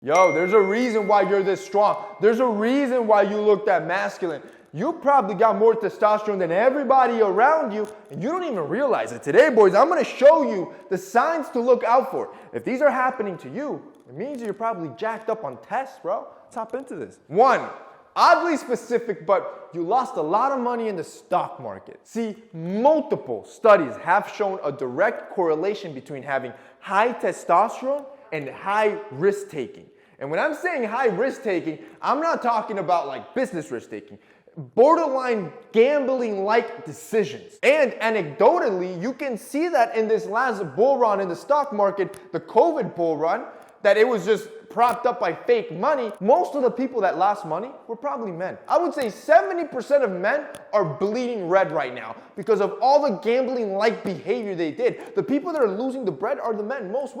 Yo, there's a reason why you're this strong. There's a reason why you look that masculine. You probably got more testosterone than everybody around you, and you don't even realize it. Today, boys, I'm going to show you the signs to look out for. If these are happening to you, it means you're probably jacked up on tests, bro. Let's hop into this. 1. Oddly specific, but you lost a lot of money in the stock market. See, multiple studies have shown a direct correlation between having high testosterone and high risk taking. And when I'm saying high risk taking, I'm not talking about like business risk taking. Borderline gambling-like decisions. And anecdotally, you can see that in this last bull run in the stock market, the COVID bull run, that it was just propped up by fake money. Most of the people that lost money were probably men. I would say 70% of men are bleeding red right now because of all the gambling-like behavior they did. The people that are losing the bread are the men. Most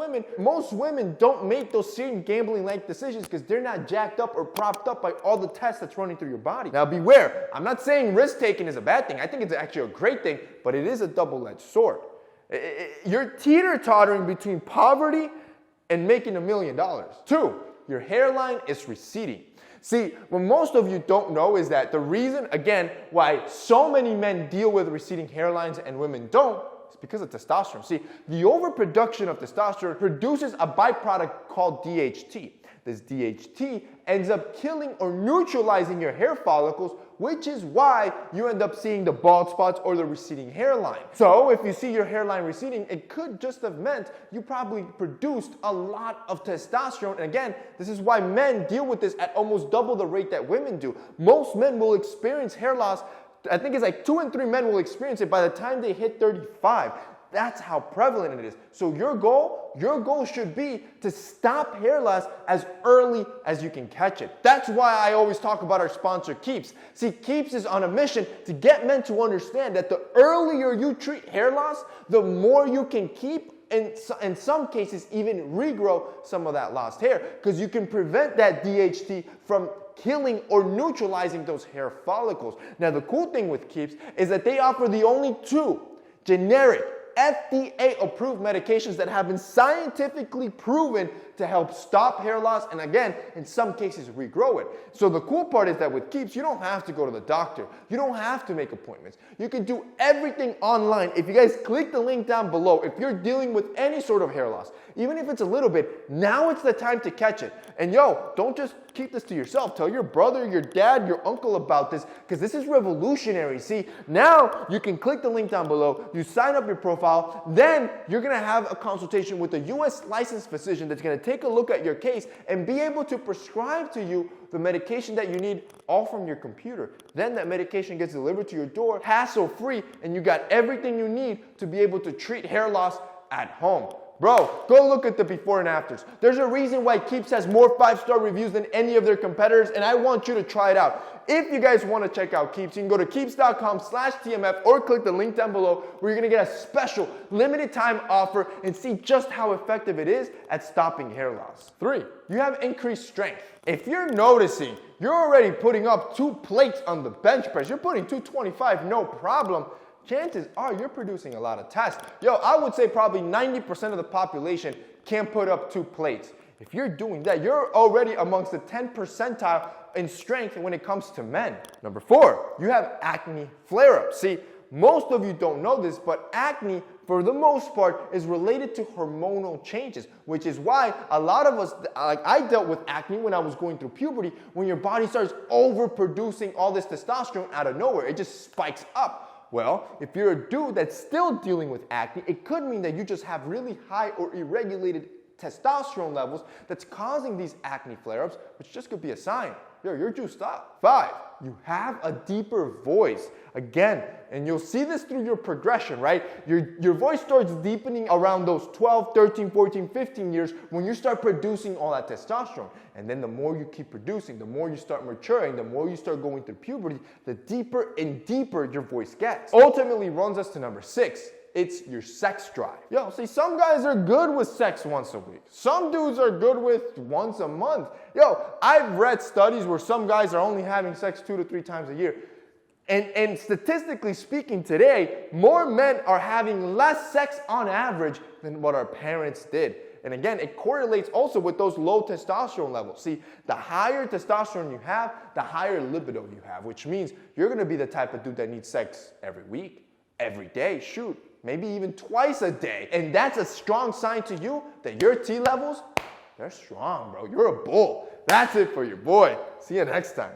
women don't make those same gambling-like decisions because they're not jacked up or propped up by all the tests that's running through your body. Now beware, I'm not saying risk-taking is a bad thing. I think it's actually a great thing, but it is a double-edged sword. You're teeter-tottering between poverty and making $1 million. 2, your hairline is receding. See, what most of you don't know is that the reason, again, why so many men deal with receding hairlines and women don't is because of testosterone. See, the overproduction of testosterone produces a byproduct called DHT. This DHT ends up killing or neutralizing your hair follicles, which is why you end up seeing the bald spots or the receding hairline. So if you see your hairline receding, it could just have meant you probably produced a lot of testosterone. And again, this is why men deal with this at almost double the rate that women do. Most men will experience hair loss. I think it's like 2 in 3 men will experience it by the time they hit 35. That's how prevalent it is. So your goal should be to stop hair loss as early as you can catch it. That's why I always talk about our sponsor, Keeps. See, Keeps is on a mission to get men to understand that the earlier you treat hair loss, the more you can keep, and in some cases even regrow some of that lost hair, because you can prevent that DHT from killing or neutralizing those hair follicles. Now, the cool thing with Keeps is that they offer the only 2 generic FDA-approved medications that have been scientifically proven to help stop hair loss and, again, in some cases, regrow it. So the cool part is that with Keeps, you don't have to go to the doctor. You don't have to make appointments. You can do everything online. If you guys click the link down below, if you're dealing with any sort of hair loss, even if it's a little bit, now it's the time to catch it. And yo, don't just keep this to yourself. Tell your brother, your dad, your uncle about this, because this is revolutionary. See, now you can click the link down below, you sign up your profile, then you're going to have a consultation with a U.S. licensed physician that's going to take a look at your case and be able to prescribe to you the medication that you need all from your computer. Then that medication gets delivered to your door, hassle-free, and you got everything you need to be able to treat hair loss at home. Bro, go look at the before and afters. There's a reason why Keeps has more 5-star reviews than any of their competitors, and I want you to try it out. If you guys want to check out Keeps, you can go to keeps.com/TMF or click the link down below where you're going to get a special limited time offer and see just how effective it is at stopping hair loss. 3, you have increased strength. If you're noticing you're already putting up 2 plates on the bench press, you're putting 225, no problem, chances are you're producing a lot of tests. Yo, I would say probably 90% of the population can't put up 2 plates. If you're doing that, you're already amongst the 10th percentile in strength when it comes to men. Number 4, you have acne flare-ups. See, most of you don't know this, but acne, for the most part, is related to hormonal changes, which is why a lot of us, like I dealt with acne when I was going through puberty, when your body starts overproducing all this testosterone out of nowhere. It just spikes up. Well, if you're a dude that's still dealing with acne, it could mean that you just have really high or irregulated testosterone levels that's causing these acne flare-ups, which just could be a sign. Yo, you're juiced up. 5, you have a deeper voice. Again, and you'll see this through your progression, right? Your voice starts deepening around those 12, 13, 14, 15 years when you start producing all that testosterone. And then the more you keep producing, the more you start maturing, the more you start going through puberty, the deeper and deeper your voice gets. Ultimately runs us to number 6. It's your sex drive. Yo, see, some guys are good with sex once a week. Some dudes are good with once a month. Yo, I've read studies where some guys are only having sex 2 to 3 times a year. And statistically speaking today, more men are having less sex on average than what our parents did. And again, it correlates also with those low testosterone levels. See, the higher testosterone you have, the higher libido you have, which means you're gonna be the type of dude that needs sex every week, every day, shoot, maybe even twice a day. And that's a strong sign to you that your T levels, they're strong, bro. You're a bull. That's it for your boy. See you next time.